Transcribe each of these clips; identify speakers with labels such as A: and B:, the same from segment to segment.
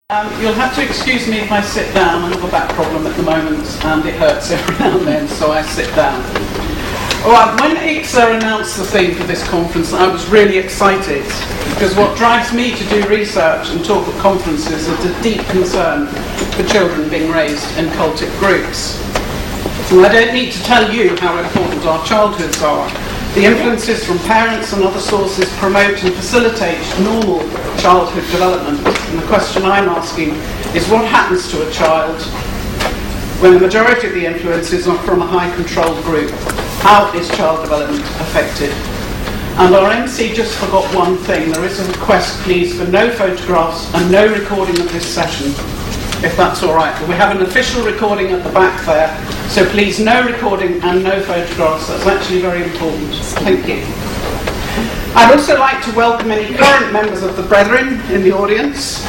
A: You'll have to excuse me if I sit down. I have a back problem at the moment and it hurts every now and then, so I sit down. Alright, when ICSA announced the theme for this conference, I was really excited because what drives me to do research and talk at conferences is a deep concern for children being raised in cultic groups. And I don't need to tell you how important our childhoods are. The influences from parents and other sources promote and facilitate normal childhood development. And the question I'm asking is what happens to a child when the majority of the influences are from a high-controlled group? How is child development affected? And our MC just forgot one thing. There is a request, please, for no photographs and no recording of this session, if that's all right. But we have an official recording at the back there, so please no recording and no photographs. That's actually very important. Thank you. I'd also like to welcome any current members of the Brethren in the audience,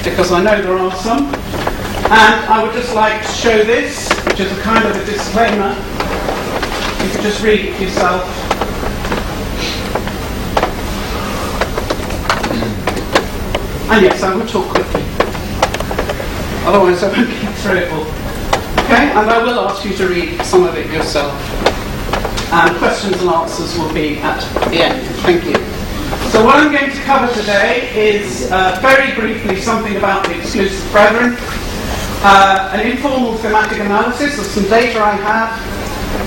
A: because I know there are some. And I would just like to show this, which is a kind of a disclaimer. You could just read it yourself. And yes, I will talk quickly. Otherwise I won't get through it all. Okay, and I will ask you to read some of it yourself. And questions and answers will be at the end. Thank you. So what I'm going to cover today is very briefly something about the exclusive brethren, an informal thematic analysis of some data I have,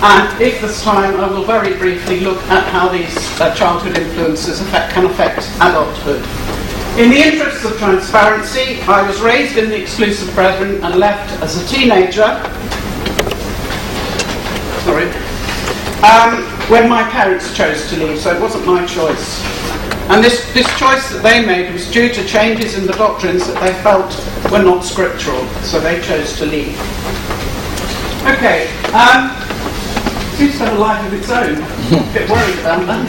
A: and if there's time I will very briefly look at how these childhood influences can affect adulthood. In the interests of transparency, I was raised in the exclusive brethren and left as a teenager. When my parents chose to leave, so it wasn't my choice. And this choice that they made was due to changes in the doctrines that they felt were not scriptural, so they chose to leave. Okay, seems to have a life of its own. A bit worried about that.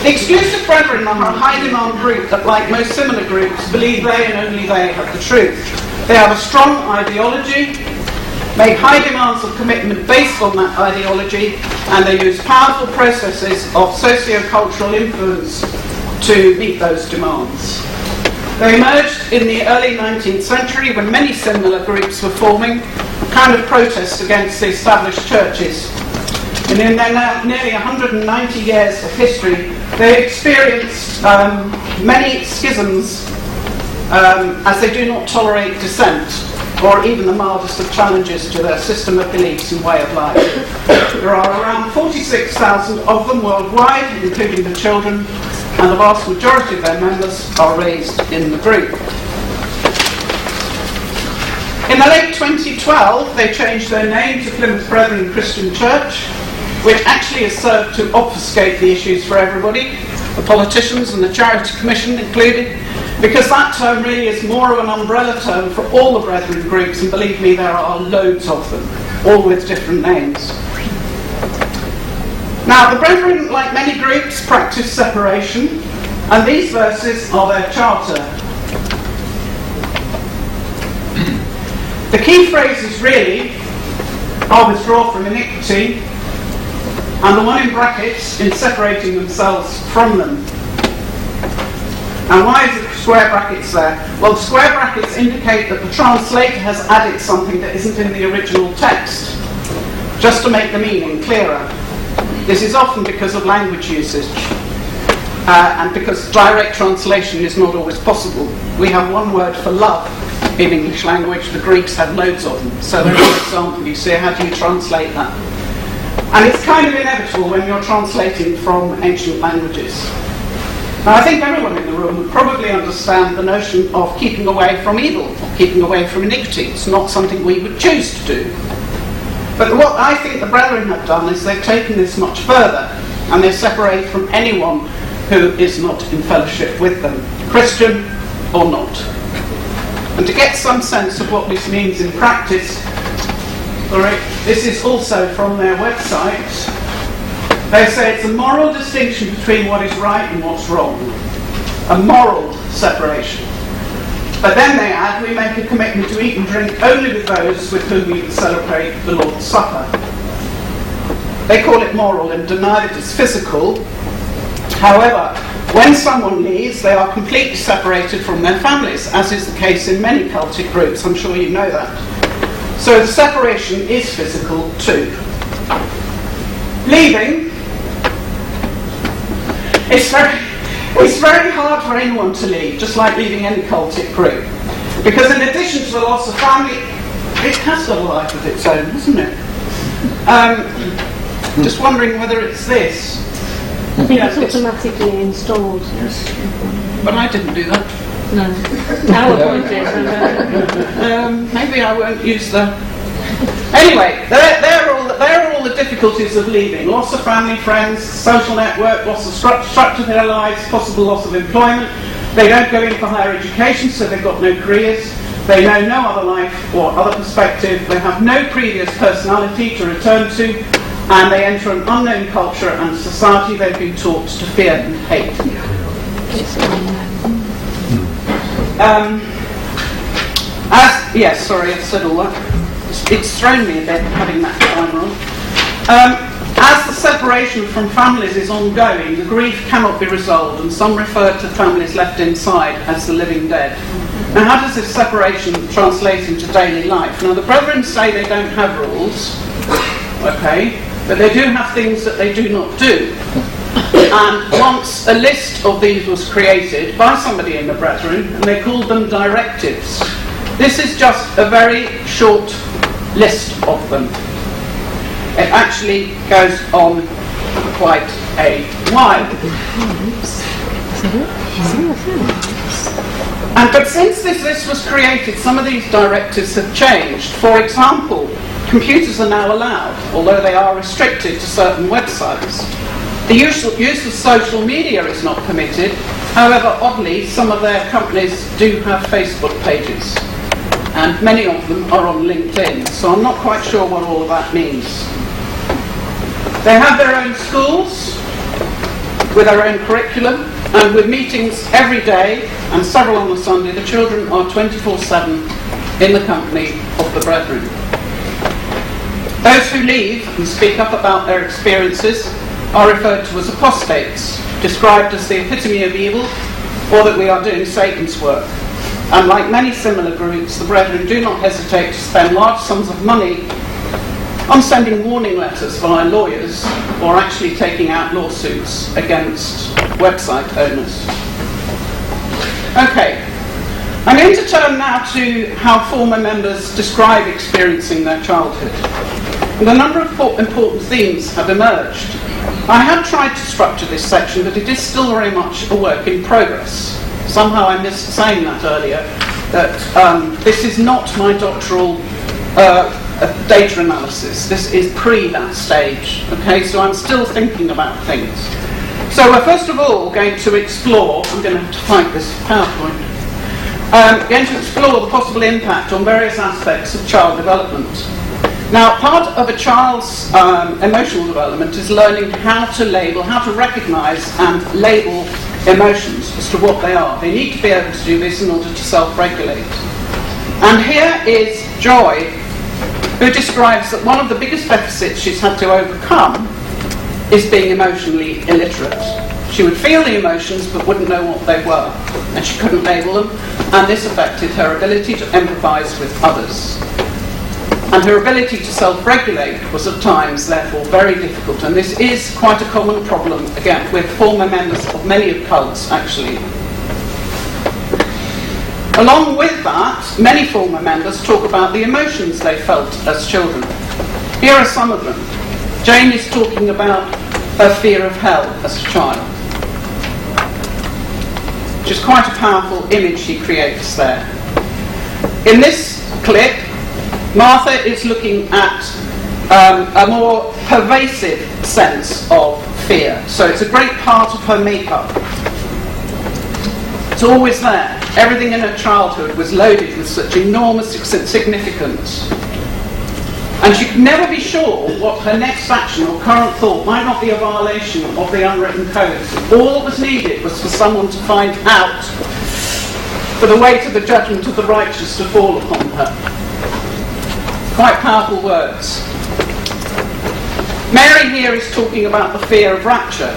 A: The exclusive brethren are a high-demand group that, like most similar groups, believe they and only they have the truth. They have a strong ideology, make high demands of commitment based on that ideology, and they use powerful processes of socio-cultural influence to meet those demands. They emerged in the early 19th century when many similar groups were forming, a kind of protest against the established churches. And in their now nearly 190 years of history, they experienced many schisms as they do not tolerate dissent or even the mildest of challenges to their system of beliefs and way of life. There are around 46,000 of them worldwide, including the children, and the vast majority of their members are raised in the group. In the late 2012, they changed their name to Plymouth Brethren Christian Church, which actually has served to obfuscate the issues for everybody, the politicians and the Charity Commission included, because that term really is more of an umbrella term for all the Brethren groups, and believe me, there are loads of them, all with different names. Now, the Brethren, like many groups, practice separation, and these verses are their charter. The key phrases really are withdraw from iniquity, and the one in brackets in separating themselves from them. And why is the square brackets there? Well, the square brackets indicate that the translator has added something that isn't in the original text, just to make the meaning clearer. This is often because of language usage, and because direct translation is not always possible. We have one word for love in English language, the Greeks had loads of them. So there's an example, you see, how do you translate that? And it's kind of inevitable when you're translating from ancient languages. Now, I think everyone in the room would probably understand the notion of keeping away from evil, or keeping away from iniquity. It's not something we would choose to do. But what I think the Brethren have done is they've taken this much further, and they separate from anyone who is not in fellowship with them, Christian or not. And to get some sense of what this means in practice, this is also from their website. They say it's a moral distinction between what is right and what's wrong. A moral separation. But then they add, we make a commitment to eat and drink only with those with whom we celebrate the Lord's Supper. They call it moral and deny that it's physical. However, When someone leaves, they are completely separated from their families, as is the case in many cultic groups. I'm sure you know that. So the separation is physical too. Leaving, it's very hard for anyone to leave, just like leaving any cultic group. Because in addition to the loss of family, it has got a life of its own, hasn't it? Just wondering whether it's this.
B: I think it's automatically installed.
A: But I didn't do that.
B: No. PowerPoint is.
A: Maybe I won't use the... Anyway, there are all the difficulties of leaving. Loss of family, friends, social network, loss of structure of their lives, possible loss of employment. They don't go in for higher education, so they've got no careers. They know no other life or other perspective. They have no previous personality to return to, and they enter an unknown culture and society they've been taught to fear and hate. Yes, sorry, I've said all that. It's thrown me a bit having that time on. As the separation from families is ongoing, the grief cannot be resolved, and some refer to families left inside as the living dead. Now, how does this separation translate into daily life? Now, the brethren say they don't have rules, okay, but they do have things that they do not do. And once a list of these was created by somebody in the brethren, and they called them directives. This is just a very short list of them. It actually goes on quite a while. But since this list was created, some of these directives have changed. For example, computers are now allowed, although they are restricted to certain websites. The use of social media is not permitted. However, oddly, some of their companies do have Facebook pages, and many of them are on LinkedIn, so I'm not quite sure what all of that means. They have their own schools with their own curriculum, and with meetings every day and several on the Sunday. The children are 24/7 in the company of the brethren. Those who leave and speak up about their experiences are referred to as apostates, described as the epitome of evil, or that we are doing Satan's work. And like many similar groups, the brethren do not hesitate to spend large sums of money on sending warning letters via lawyers, or actually taking out lawsuits against website owners. Okay, I'm going to turn now to how former members describe experiencing their childhood. And a number of important themes have emerged. I have tried to structure this section, but it is still very much a work in progress. Somehow I missed saying that earlier, that this is not my doctoral data analysis. This is pre that stage. Okay, so I'm still thinking about things. So we're first of all going to explore, I'm going to have to find this PowerPoint, going to explore the possible impact on various aspects of child development. Now, part of a child's emotional development is learning how to label, how to recognise and label emotions as to what they are. They need to be able to do this in order to self-regulate. And here is Joy, who describes that one of the biggest deficits she's had to overcome is being emotionally illiterate. She would feel the emotions but wouldn't know what they were, and she couldn't label them, and this affected her ability to empathise with others. And her ability to self-regulate was at times therefore very difficult, and this is quite a common problem, again, with former members of many of cults actually. Along with that, many former members talk about the emotions they felt as children. Here are some of them. Jane is talking about her fear of hell as a child, which is quite a powerful image she creates there. In this clip, Martha is looking at a more pervasive sense of fear. So it's a great part of her makeup. It's always there. Everything in her childhood was loaded with such enormous significance. And she could never be sure what her next action or current thought might not be a violation of the unwritten codes. All that was needed was for someone to find out, for the weight of the judgment of the righteous to fall upon her. Quite powerful words. Mary here is talking about the fear of rapture.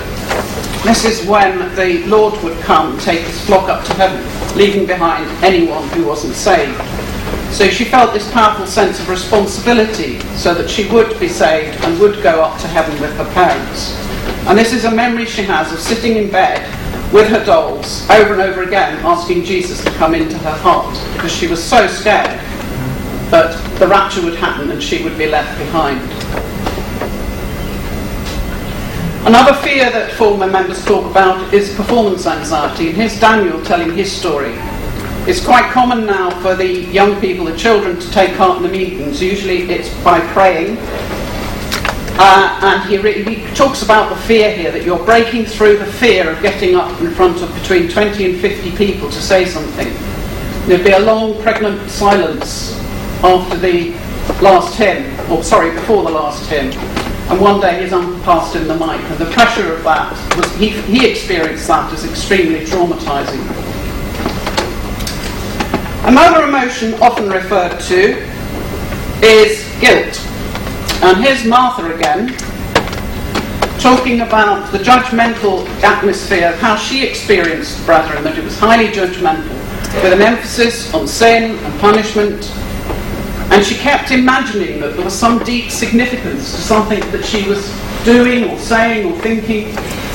A: This is when the Lord would come and take his flock up to heaven, leaving behind anyone who wasn't saved. So she felt this powerful sense of responsibility so that she would be saved and would go up to heaven with her parents. And this is a memory she has of sitting in bed with her dolls over and over again, asking Jesus to come into her heart, because she was so scared that the rapture would happen and she would be left behind. Another fear that former members talk about is performance anxiety, and here's Daniel telling his story. It's quite common now for the young people, the children, to take part in the meetings. Usually it's by praying. And he talks about the fear here, that you're breaking through the fear of getting up in front of between 20 and 50 people to say something. There'd be a long pregnant silence after the last hymn, before the last hymn. And one day his uncle passed him the mic, and the pressure of that, he experienced that as extremely traumatising. Another emotion often referred to is guilt. And here's Martha again, talking about the judgmental atmosphere of how she experienced the brethren, that it was highly judgmental, with an emphasis on sin and punishment. And she kept imagining that there was some deep significance to something that she was doing or saying or thinking,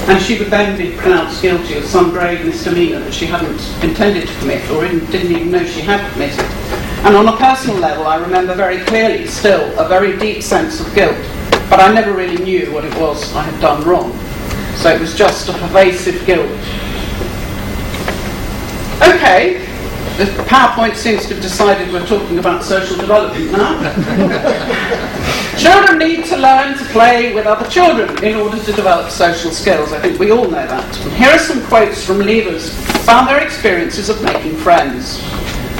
A: and she would then be pronounced guilty of some grave misdemeanour that she hadn't intended to commit or didn't even know she had committed. And on a personal level, I remember very clearly still a very deep sense of guilt, but I never really knew what it was I had done wrong. So it was just a pervasive guilt. Okay. The PowerPoint seems to have decided we're talking about social development now. Children need to learn to play with other children in order to develop social skills. I think we all know that. And here are some quotes from leavers about their experiences of making friends.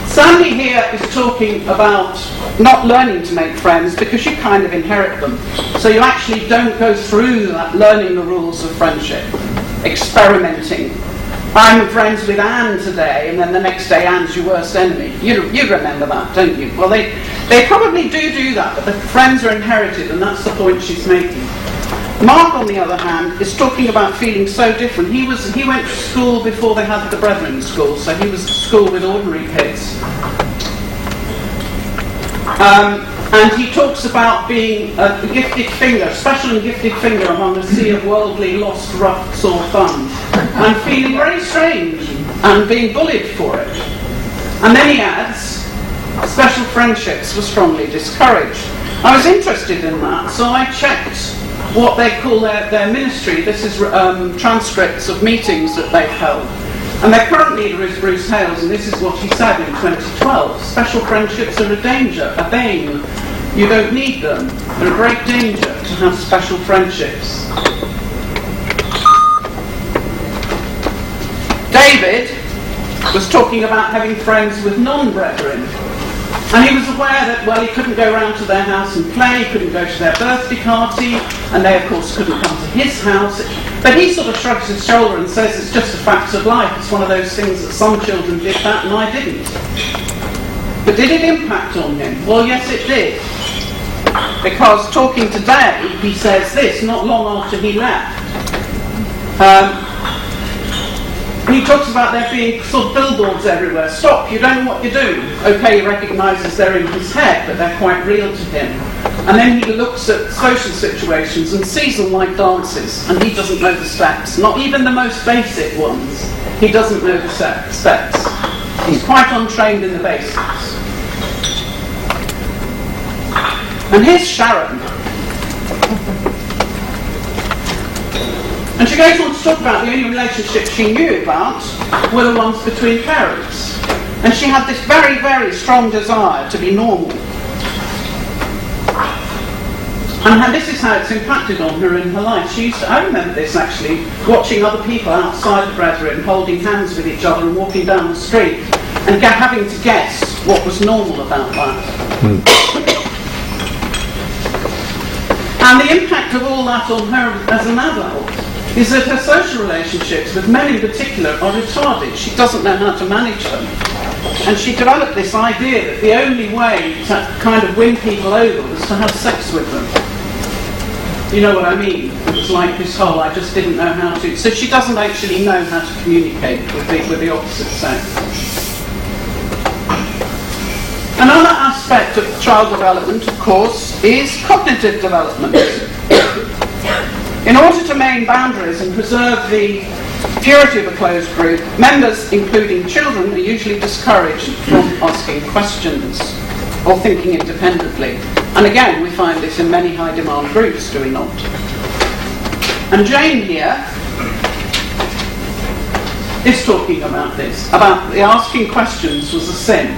A: Sandy here is talking about not learning to make friends because you kind of inherit them. So you actually don't go through that learning the rules of friendship, experimenting. I'm friends with Anne today, and then the next day Anne's your worst enemy. You remember that, don't you? Well, they probably do that, but the friends are inherited, and that's the point she's making. Mark, on the other hand, is talking about feeling so different. He went to school before they had the brethren school, so he was at school with ordinary kids. And he talks about being a gifted finger, special and gifted finger among a sea of worldly, lost, rough, sore thumbs, and feeling very strange and being bullied for it. And then he adds, special friendships were strongly discouraged. I was interested in that, so I checked what they call their ministry. This is transcripts of meetings that they've held. And their current leader is Bruce Hales, and this is what he said in 2012. Special friendships are a danger, a bane. You don't need them. They're a great danger to have special friendships. David was talking about having friends with non-brethren. And he was aware that, well, he couldn't go round to their house and play, he couldn't go to their birthday party, and they, of course, couldn't come to his house. But he sort of shrugs his shoulder and says it's just a fact of life. It's one of those things that some children did that and I didn't. But did it impact on him? Well, yes, it did. Because talking today, he says this, not long after he left. He talks about there being sort of billboards everywhere. Stop, you don't know what you're doing. Okay, he recognises they're in his head, but they're quite real to him. And then he looks at social situations and sees them like dances, and he doesn't know the steps, not even the most basic ones. He doesn't know the steps. He's quite untrained in the basics. And here's Sharon. And she goes on to talk about the only relationships she knew about were the ones between parents. And she had this very, very strong desire to be normal. And this is how it's impacted on her in her life. I remember this actually, watching other people outside the brethren holding hands with each other and walking down the street and having to guess what was normal about that. And the impact of all that on her as an adult is that her social relationships with men in particular are retarded. She doesn't know how to manage them. And she developed this idea that the only way to kind of win people over was to have sex with them. You know what I mean? It was like this whole, I just didn't know how to. So she doesn't actually know how to communicate with the opposite sex. Another aspect of child development, of course, is cognitive development. In order to maintain boundaries and preserve the purity of a closed group, members, including children, are usually discouraged from asking questions or thinking independently. And again, we find this in many high-demand groups, do we not? And Jane here is talking about this, about the asking questions was a sin.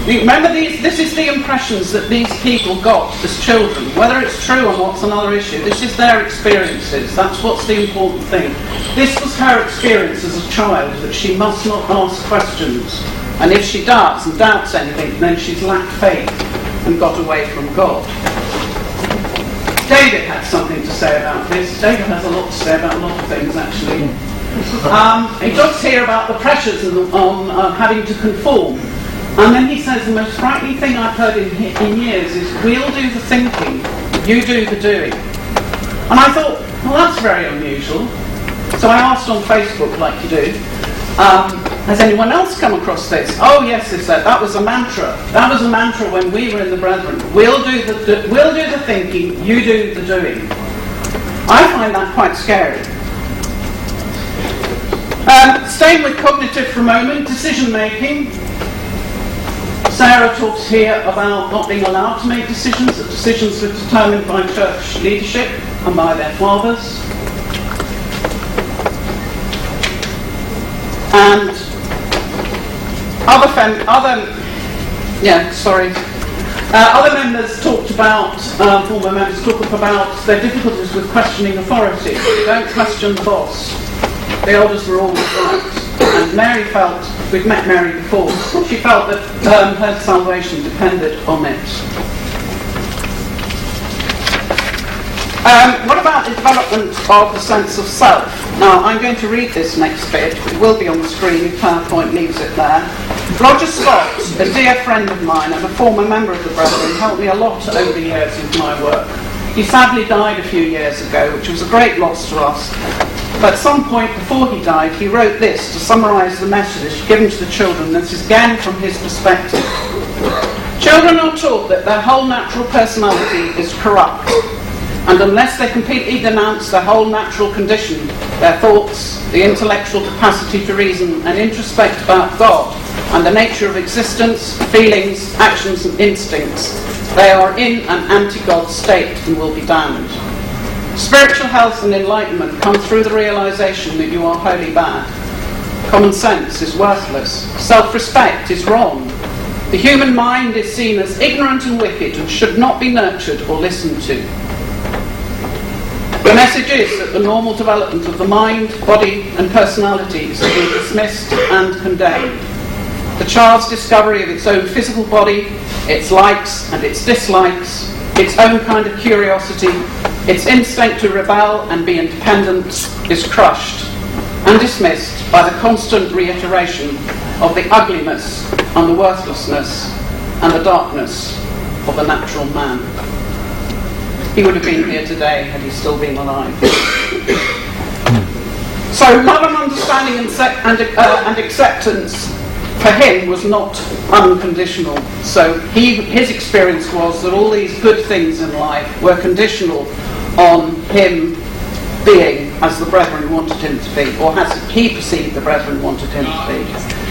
A: Remember, this is the impressions that these people got as children. Whether it's true or not's another issue. This is their experiences. That's what's the important thing. This was her experience as a child, that she must not ask questions. And if she does and doubts anything, then she's lacked faith and got away from God. David had something to say about this. David has a lot to say about a lot of things, actually. He talks here about the pressures on having to conform. And then he says the most frightening thing I've heard in years is, we'll do the thinking, you do the doing. And I thought, well, that's very unusual. So I asked on Facebook, like you do, has anyone else come across this? Oh yes, they said, that was a mantra. That was a mantra when we were in the Brethren. We'll do the thinking, you do the doing. I find that quite scary. Staying with cognitive for a moment, decision making. Sarah talks here about not being allowed to make decisions, that decisions are determined by church leadership and by their fathers. And other members talked about, former members talked about their difficulties with questioning authority. Don't question the boss. The elders were always right. And Mary felt, we've met Mary before, she felt that her salvation depended on it. What about the development of the sense of self? Now, I'm going to read this next bit. It will be on the screen if PowerPoint leaves it there. Roger Scott, a dear friend of mine and a former member of the Brethren, helped me a lot over the years with my work. He sadly died a few years ago, which was a great loss to us. But at some point before he died, he wrote this to summarise the message given to the children. This is again from his perspective. Children are taught that their whole natural personality is corrupt, and unless they completely denounce their whole natural condition, their thoughts, the intellectual capacity to reason and introspect about God and the nature of existence, feelings, actions and instincts, they are in an anti-God state and will be damned. Spiritual health and enlightenment come through the realization that you are wholly bad. Common sense is worthless. Self-respect is wrong. The human mind is seen as ignorant and wicked and should not be nurtured or listened to. The message is that the normal development of the mind, body and personality is to be dismissed and condemned. The child's discovery of its own physical body, its likes and its dislikes, its own kind of curiosity, its instinct to rebel and be independent is crushed and dismissed by the constant reiteration of the ugliness and the worthlessness and the darkness of the natural man. He would have been here today had he still been alive. So love and understanding and acceptance for him was not unconditional. So his experience was that all these good things in life were conditional on him being as the Brethren wanted him to be, or as he perceived the Brethren wanted him to be.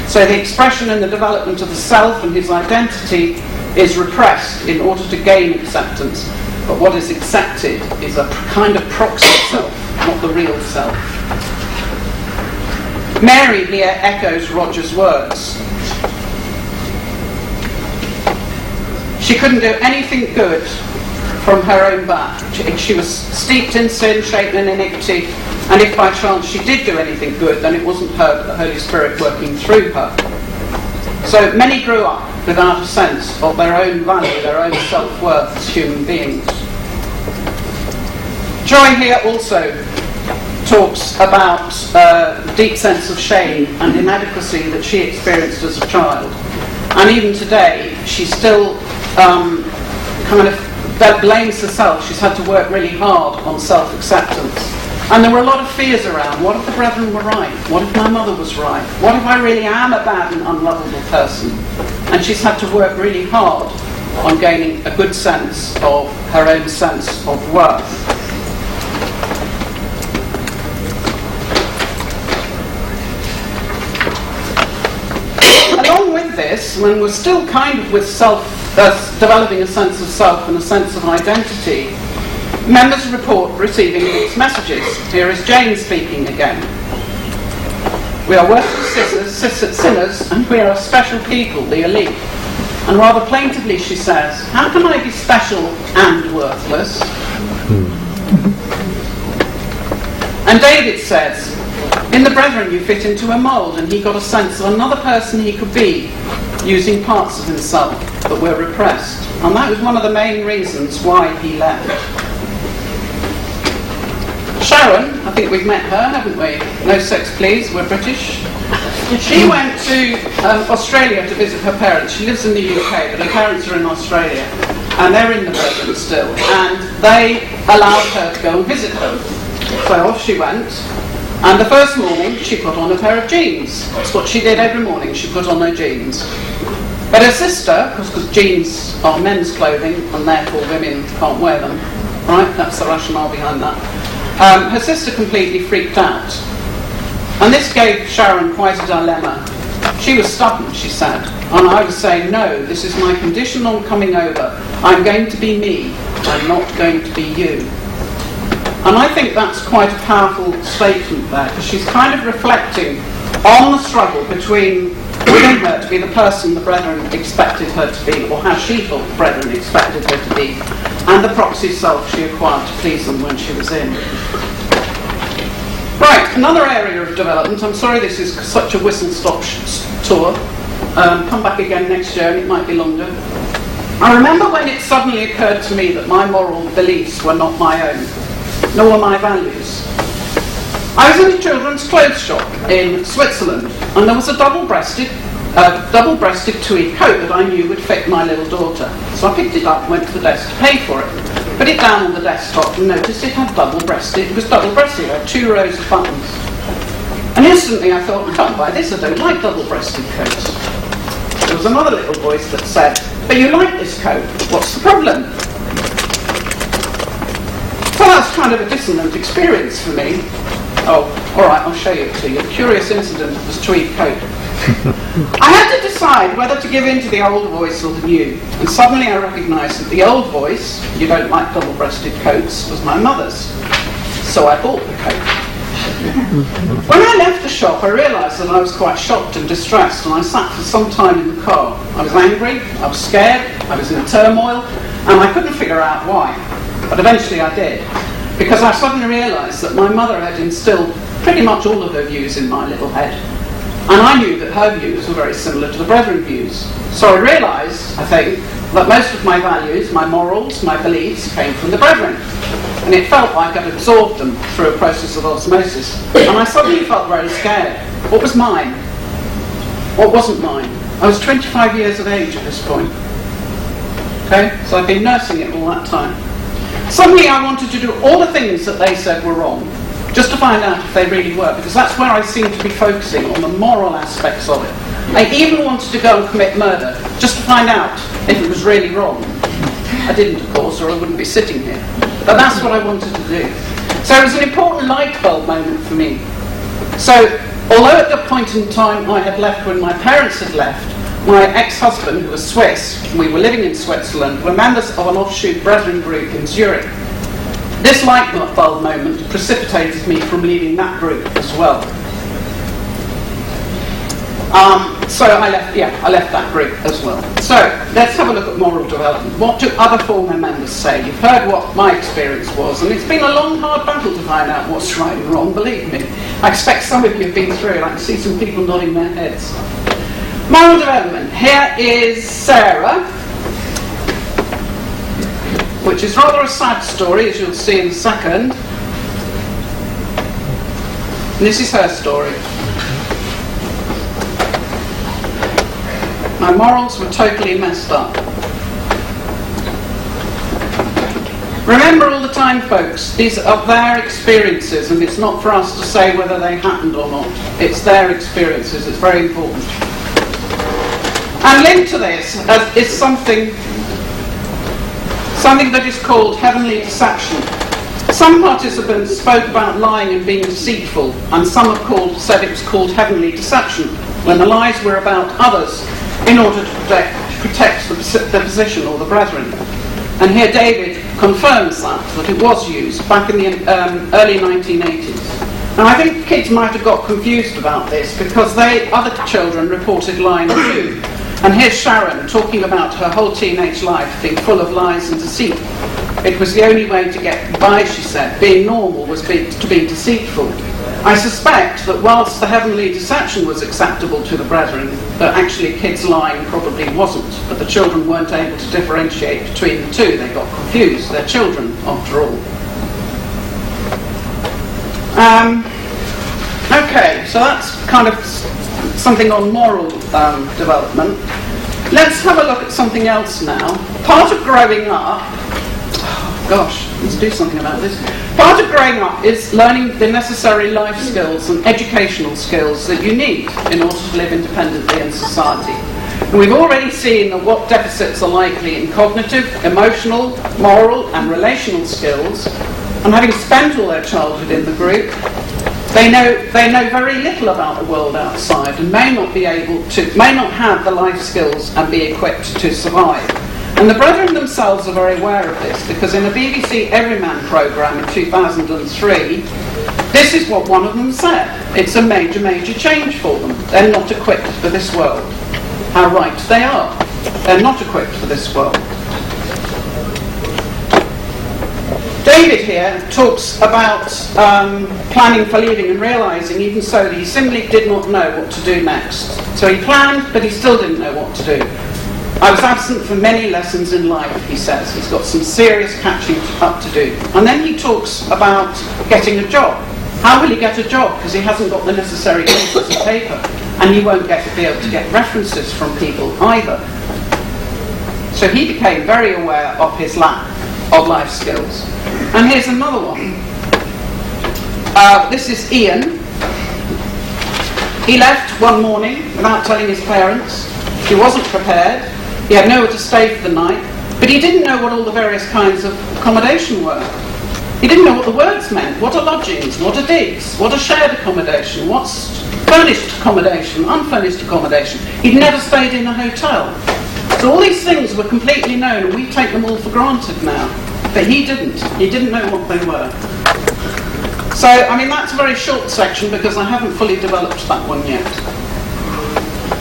A: So the expression and the development of the self and his identity is repressed in order to gain acceptance. But what is accepted is a kind of proxy self, not the real self. Mary here echoes Roger's words. She couldn't do anything good from her own back. She was steeped in sin, shapen in iniquity, and if by chance she did do anything good, then it wasn't her, but the Holy Spirit working through her. So many grew up without a sense of their own value, their own self-worth as human beings. Joy here also talks about a deep sense of shame and inadequacy that she experienced as a child. And even today, she still kind of that blames herself. She's had to work really hard on self-acceptance. And there were a lot of fears around. What if the brethren were right? What if my mother was right? What if I really am a bad and unlovable person? And she's had to work really hard on gaining a good sense of her own sense of worth. Along with this, when we're still kind of with developing a sense of self and a sense of identity, members report receiving mixed messages. Here is Jane speaking again. We are worthless sinners, and we are special people, the elite. And rather plaintively she says, how can I be special and worthless? And David says, in the brethren you fit into a mould, and he got a sense of another person he could be, using parts of himself that were repressed. And that was one of the main reasons why he left. Sharon, I think we've met her, haven't we? No sex please, we're British. She went to Australia to visit her parents. She lives in the UK, but her parents are in Australia, and they're in the Brethren still, and they allowed her to go and visit them. So off she went, and the first morning she put on a pair of jeans. That's what she did every morning, she put on her jeans. But her sister, because jeans are men's clothing, and therefore women can't wear them, right? That's the rationale behind that. Her sister completely freaked out. And this gave Sharon quite a dilemma. She was stubborn, she said, and I was saying, no, this is my condition on coming over. I'm going to be me, I'm not going to be you. And I think that's quite a powerful statement there, because she's kind of reflecting on the struggle within her to be the person the brethren expected her to be, or how she thought the brethren expected her to be, and the proxy self she acquired to please them when she was in. Right, another area of development. I'm sorry this is such a whistle-stop tour. Come back again next year and it might be longer. I remember when it suddenly occurred to me that my moral beliefs were not my own, nor my values. I was in a children's clothes shop in Switzerland, and there was a double-breasted tweed coat that I knew would fit my little daughter. So I picked it up, went to the desk to pay for it, put it down on the desktop and noticed it was double-breasted, it had 2 rows of buttons. And instantly I thought, I can't buy this, I don't like double-breasted coats. There was another little voice that said, but you like this coat, what's the problem? So that's kind of a dissonant experience for me. Oh, alright, I'll show it to you. A curious incident of this tweed coat. I had to decide whether to give in to the old voice or the new, and suddenly I recognised that the old voice, you don't like double-breasted coats, was my mother's. So I bought the coat. When I left the shop, I realised that I was quite shocked and distressed, and I sat for some time in the car. I was angry, I was scared, I was in turmoil, and I couldn't figure out why. But eventually I did, because I suddenly realised that my mother had instilled pretty much all of her views in my little head. And I knew that her views were very similar to the Brethren views. So I realised, I think, that most of my values, my morals, my beliefs came from the Brethren. And it felt like I'd absorbed them through a process of osmosis. And I suddenly felt very scared. What was mine? What wasn't mine? I was 25 years of age at this point. Okay? So I've been nursing it all that time. Suddenly I wanted to do all the things that they said were wrong, just to find out if they really were, because that's where I seemed to be focusing, on the moral aspects of it. I even wanted to go and commit murder, just to find out if it was really wrong. I didn't, of course, or I wouldn't be sitting here. But that's what I wanted to do. So it was an important light bulb moment for me. So, although at that point in time I had left when my parents had left, my ex-husband, who was Swiss, we were living in Switzerland, were members of an offshoot Brethren group in Zurich. This light bulb moment precipitated me from leaving that group as well. So I left that group as well. So let's have a look at moral development. What do other former members say? You've heard what my experience was, and it's been a long, hard battle to find out what's right and wrong, believe me. I expect some of you have been through it. I can see some people nodding their heads. Moral development. Here is Sarah, which is rather a sad story, as you'll see in a second. And this is her story. My morals were totally messed up. Remember all the time, folks, these are their experiences, and it's not for us to say whether they happened or not. It's their experiences. It's very important. And linked to this is something that is called heavenly deception. Some participants spoke about lying and being deceitful, and some have said it was called heavenly deception, when the lies were about others in order to protect the position or the brethren. And here David confirms that it was used back in the early 1980s. Now I think kids might have got confused about this because other children reported lying too. And here's Sharon talking about her whole teenage life being full of lies and deceit. It was the only way to get by, she said. Being normal was to be deceitful. I suspect that whilst the heavenly deception was acceptable to the brethren, that actually kids lying probably wasn't. But the children weren't able to differentiate between the two. They got confused. They're children, after all. Okay, so that's kind of something on moral development. Let's have a look at something else now. Part of growing up, gosh, let's do something about this. Part of growing up is learning the necessary life skills and educational skills that you need in order to live independently in society. And we've already seen that what deficits are likely in cognitive, emotional, moral and relational skills, and having spent all their childhood in the group, they know very little about the world outside and may not have the life skills and be equipped to survive. And the brethren themselves are very aware of this, because in a BBC Everyman programme in 2003, this is what one of them said. It's a major, major change for them. They're not equipped for this world. How right they are. They're not equipped for this world. David here talks about planning for leaving and realising, even so, that he simply did not know what to do next. So he planned, but he still didn't know what to do. I was absent for many lessons in life, he says. He's got some serious catching up to do. And then he talks about getting a job. How will he get a job? Because he hasn't got the necessary pieces of paper. And he won't be able to get references from people either. So he became very aware of his lack of life skills. And here's another one. This is Ian. He left one morning without telling his parents. He wasn't prepared. He had nowhere to stay for the night, but he didn't know what all the various kinds of accommodation were. He didn't know what the words meant. What are lodgings? What are digs? What are shared accommodation? What's furnished accommodation? Unfurnished accommodation? He'd never stayed in a hotel. So all these things were completely known, and we take them all for granted now. But he didn't. He didn't know what they were. So, I mean, that's a very short section because I haven't fully developed that one yet.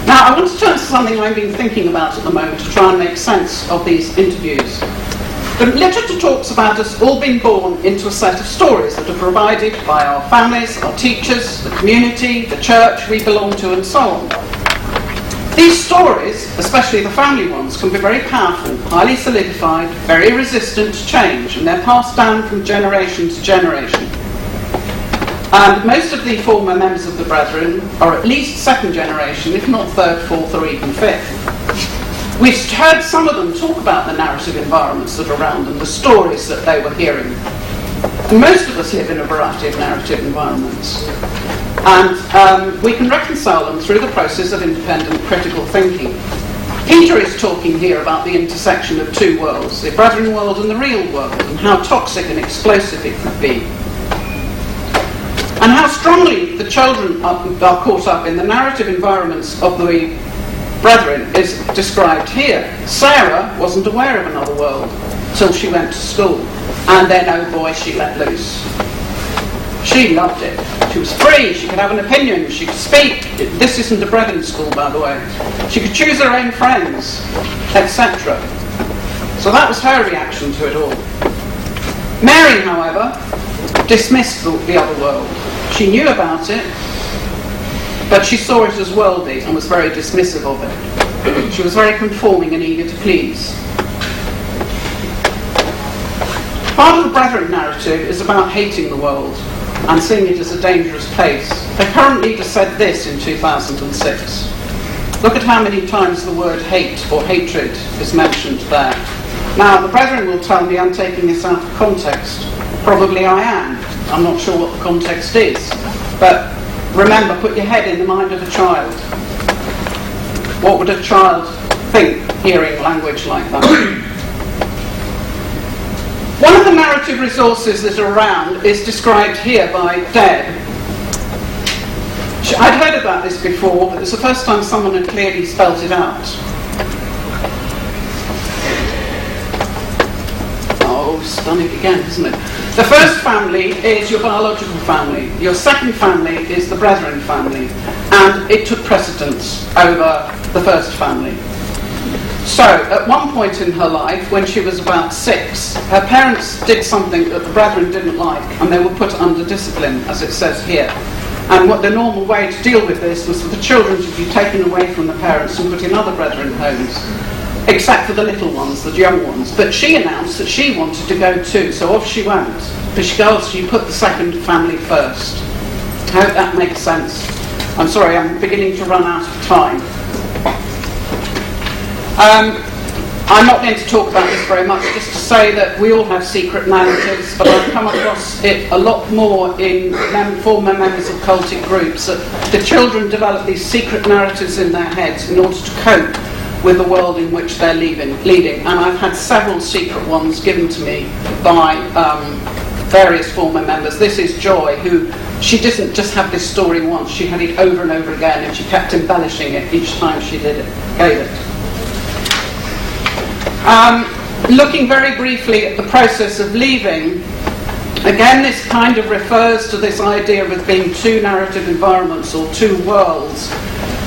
A: Now, I want to turn to something I've been thinking about at the moment to try and make sense of these interviews. The literature talks about us all being born into a set of stories that are provided by our families, our teachers, the community, the church we belong to, and so on. These stories, especially the family ones, can be very powerful, highly solidified, very resistant to change, and they're passed down from generation to generation. And most of the former members of the Brethren are at least second generation, if not third, fourth, or even fifth. We've heard some of them talk about the narrative environments that are around them, the stories that they were hearing. And most of us live in a variety of narrative environments. And we can reconcile them through the process of independent critical thinking. Peter is talking here about the intersection of two worlds, the Brethren world and the real world, and how toxic and explosive it could be. And how strongly the children are caught up in the narrative environments of the Brethren is described here. Sarah wasn't aware of another world till she went to school, and then, oh boy, she let loose. She loved it. She was free, she could have an opinion, she could speak. This isn't a Brethren school, by the way. She could choose her own friends, etc. So that was her reaction to it all. Mary, however, dismissed the other world. She knew about it, but she saw it as worldly and was very dismissive of it. She was very conforming and eager to please. Part of the Brethren narrative is about hating the world and seeing it as a dangerous place. The current leader said this in 2006. Look at how many times the word hate or hatred is mentioned there. Now, the brethren will tell me I'm taking this out of context. Probably I am. I'm not sure what the context is. But remember, put your head in the mind of a child. What would a child think hearing language like that? One of the narrative resources that are around is described here by Deb. I'd heard about this before, but it's the first time someone had clearly spelt it out. Oh, stunning again, isn't it? The first family is your biological family. Your second family is the brethren family. And it took precedence over the first family. So, at one point in her life, when she was about 6, her parents did something that the brethren didn't like, and they were put under discipline, as it says here. And what the normal way to deal with this was for the children to be taken away from the parents and put in other brethren homes, except for the little ones, the young ones. But she announced that she wanted to go too, so off she went. But she put the second family first. I hope that makes sense. I'm sorry, I'm beginning to run out of time. I'm not going to talk about this very much, just to say that we all have secret narratives, but I've come across it a lot more in former members of cultic groups, that the children develop these secret narratives in their heads in order to cope with the world in which they're leading. And I've had several secret ones given to me by various former members. This is Joy, who she didn't just have this story once, she had it over and over again, and she kept embellishing it each time she gave it. Looking very briefly at the process of leaving, again this kind of refers to this idea of it being two narrative environments or two worlds.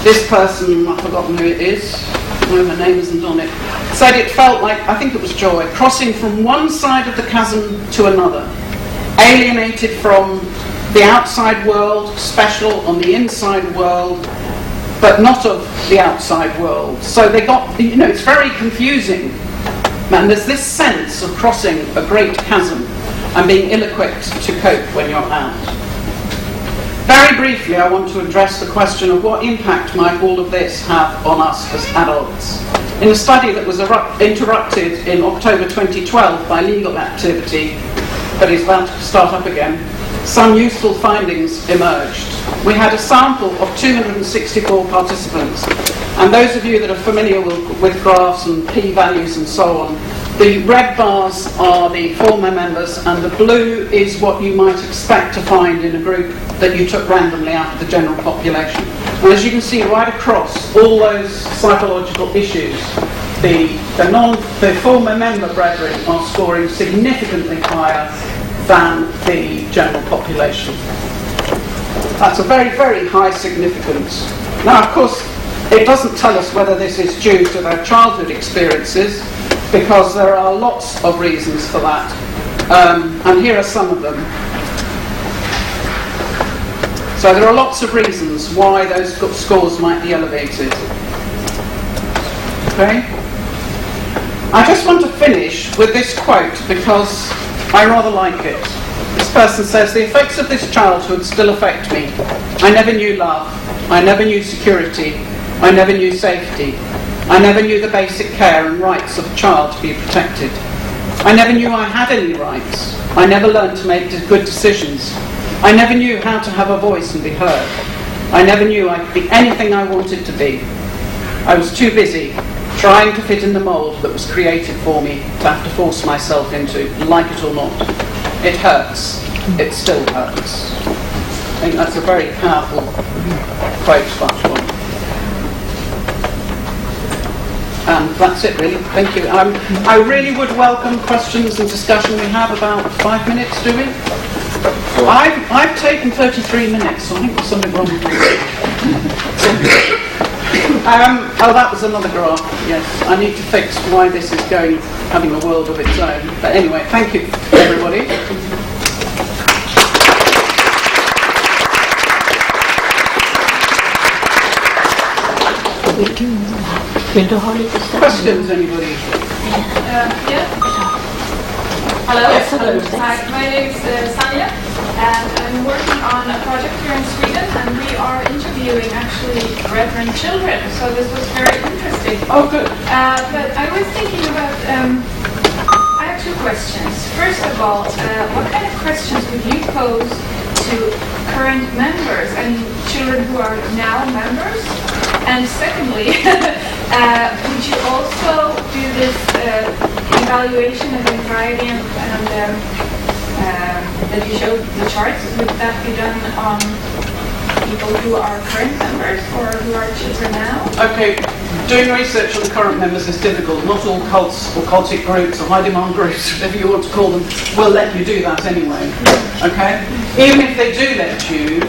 A: This person, I've forgotten who it is, no, her name isn't on it, said it felt like, I think it was Joy, crossing from one side of the chasm to another, alienated from the outside world, special on the inside world, but not of the outside world. So they got, it's very confusing. And there's this sense of crossing a great chasm and being ill-equipped to cope when you're out. Very briefly, I want to address the question of what impact might all of this have on us as adults. In a study that was interrupted in October 2012 by legal activity, but is about to start up again, some useful findings emerged. We had a sample of 264 participants, and those of you that are familiar with graphs and p-values and so on, the red bars are the former members, and the blue is what you might expect to find in a group that you took randomly out of the general population. And as you can see right across all those psychological issues, the former member brethren are scoring significantly higher than the general population. That's a very, very high significance. Now, of course, it doesn't tell us whether this is due to their childhood experiences, because there are lots of reasons for that. And here are some of them. So there are lots of reasons why those scores might be elevated. Okay? I just want to finish with this quote because I rather like it. This person says, "The effects of this childhood still affect me. I never knew love. I never knew security. I never knew safety. I never knew the basic care and rights of a child to be protected. I never knew I had any rights. I never learned to make good decisions. I never knew how to have a voice and be heard. I never knew I could be anything I wanted to be. I was too busy trying to fit in the mould that was created for me to have to force myself into, like it or not. It hurts. It still hurts." I think that's a very powerful quote, that one. And that's it, really. Thank you. I really would welcome questions and discussion. We have about 5 minutes, do we? I've taken 33 minutes, so I think there's something wrong with me. Oh, that was another graph. Yes, I need to fix why this is having a world of its own. But anyway, thank you, everybody. Questions, anybody?
C: Yeah. Hello.
A: Yes, hello.
C: Hi, my name is Sanja, and I'm working on a project here in Sweden, and we are interviewing actually brethren children. So this was very interesting.
A: Oh, good.
C: But I was thinking about questions. First of all, what kind of questions would you pose to current members and children who are now members? And secondly, would you also do this evaluation of anxiety and that you showed the charts? Would that be done on people who are current members or who are children now?
A: Okay, doing research on current members is difficult. Not all cults or cultic groups or high demand groups, whatever you want to call them, will let you do that anyway. Okay? Even if they do let you,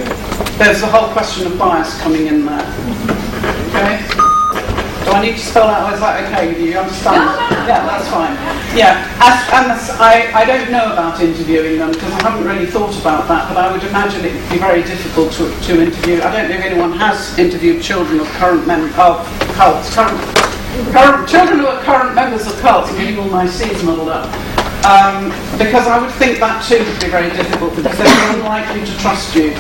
A: there's the whole question of bias coming in there. Okay? Do I need to spell out, is that okay with you? You understand?
C: No.
A: Yeah, that's fine. Yeah, I don't know about interviewing them because I haven't really thought about that, but I would imagine it would be very difficult to interview. I don't know if anyone has interviewed children of current members of cults, children who are current members of cults, and getting all my C's muddled up. Because I would think that too would be very difficult because they're unlikely to trust you,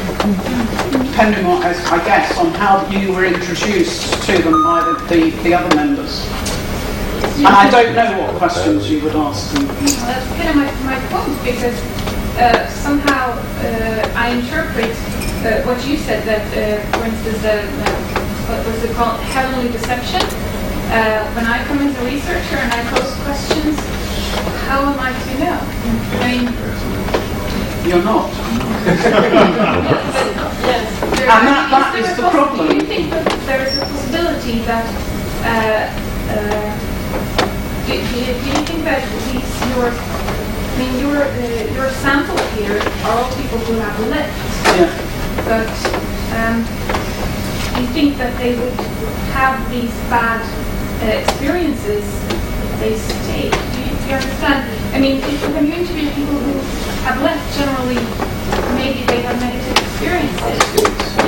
A: depending on, I guess, on how you were introduced to them by the other members. And I don't know what questions you would ask them.
C: Well, that's kind of my point, because somehow I interpret what you said, that, for instance, what was it called, heavenly deception. When I come as a researcher and I pose questions, how am I to know? I mean,
A: you're not.
C: Yes.
A: And that is the problem.
C: Do you think that there is a possibility that do you think that your sample here are all people who have left?
A: Yeah.
C: But do you think that they would have these bad experiences if they stay? Do you understand? I mean, when you interview people who have left, generally, maybe they have negative experiences.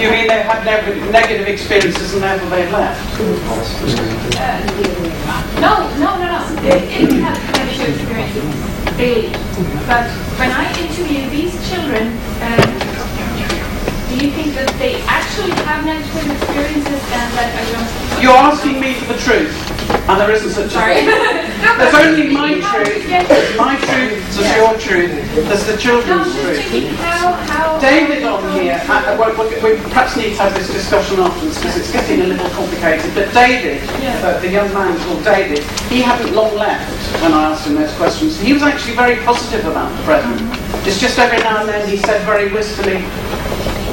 A: You mean they've had negative experiences and therefore they've left?
C: No. They didn't have negative experiences daily. But when I interview these children, do you think that they actually have negative experiences and that I don't?
A: You're asking me for the truth, and there isn't such a thing. There's only my truth. There's my truth, there's your truth, there's the children's truth.
C: How
A: David on here, we perhaps need to have this discussion afterwards because it's getting a little complicated, but David, the young man called David, he hadn't long left when I asked him those questions. He was actually very positive about the present. It's just every now and then he said very wistfully,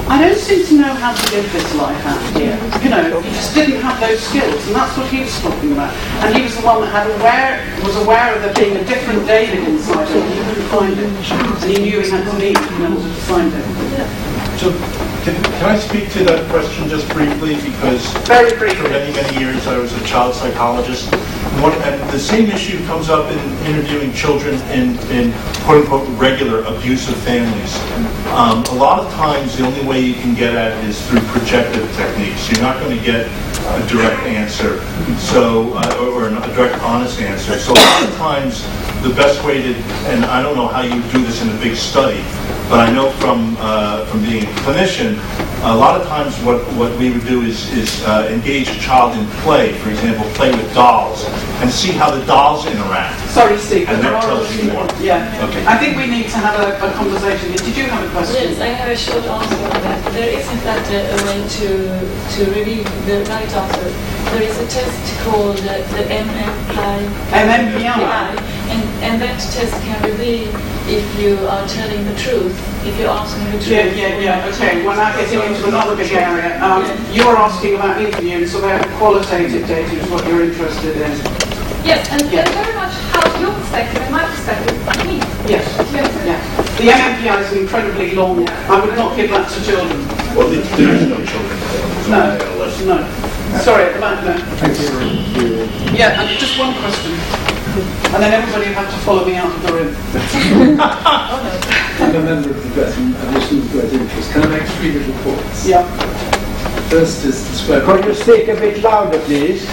A: I don't seem to know how to live this life out here. You know, he just didn't have those skills, and that's what he was talking about. And he was the one that was aware of there being a different David inside him, and he couldn't find it. And he knew he had to leave in order to find it.
D: So, can I speak to that question just briefly? Because
A: very briefly.
D: For many, many years I was a child psychologist. And the same issue comes up in interviewing children in quote-unquote regular abusive families. A lot of times the only way you can get at it is through projective techniques. You're not going to get a direct answer, or a direct, honest answer. So a lot of times the best way to, and I don't know how you do this in a big study, but I know from being a clinician, a lot of times what we would do is engage a child in play, for example, play with dolls, and see how the dolls interact.
A: Sorry, Steve.
D: And that tells you more.
A: Yeah.
D: Okay.
A: I think we need to have a conversation. Did you have a question?
E: Yes, I have a short answer on that. There isn't that a way to review the right answer. There is a test called the
A: MMPI.
E: And that test can reveal if you are telling the truth, if you're asking the truth.
A: Yeah. Okay. When I get into another big area, you're asking about interviewing, so that qualitative data is what you're interested in.
C: Yes, and very much how your perspective and my perspective meet.
A: Yes. Yeah. The MMPI is incredibly long. I would not give that to children.
D: Well, there's no children.
A: No. Sorry, at the back there.
F: Thank you.
A: Yeah, and just one question. And then everybody will have to follow me out of the room.
F: I'm a member of the Britain, and this is great interest. Can I make 3 little points?
A: Yeah.
F: First is the square
G: Could you speak a bit louder, please?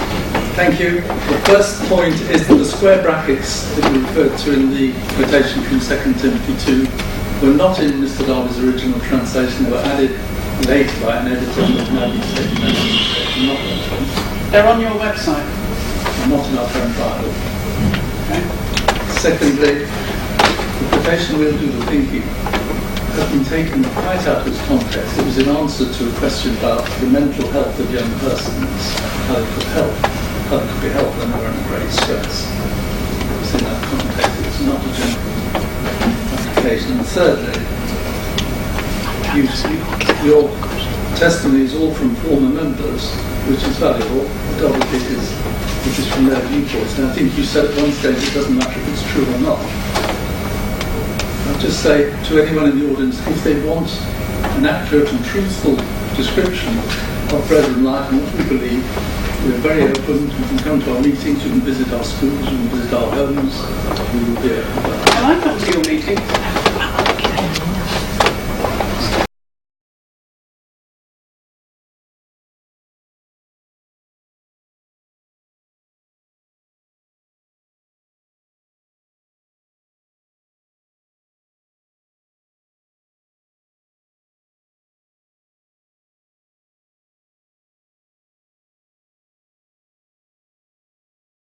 F: Thank you. The first point is that the square brackets that you referred to in the quotation from 2 Timothy 2 were not in Mr. Darby's original translation. They were added later by an editor who has now been taken out.
A: They're on your website.
F: Not in our current Bible.
A: Okay.
F: Secondly, quotation "We'll do the thinking" has been taken quite out of its context. It was in answer to a question about the mental health of young persons, how they could help, how they could be helped when they were under great stress. It was in that context. It's not a general application. And thirdly, your testimony is all from former members, which is valuable, but obviously it is from their viewpoints. And I think you said at one stage it doesn't matter if it's true or not. I'll just say to anyone in the audience, if they want an accurate and truthful description of Brethren life and what we believe, we're very open. You can come to our meetings, you can visit our schools, you can visit our homes. We will be open.
A: Can I come to your meeting?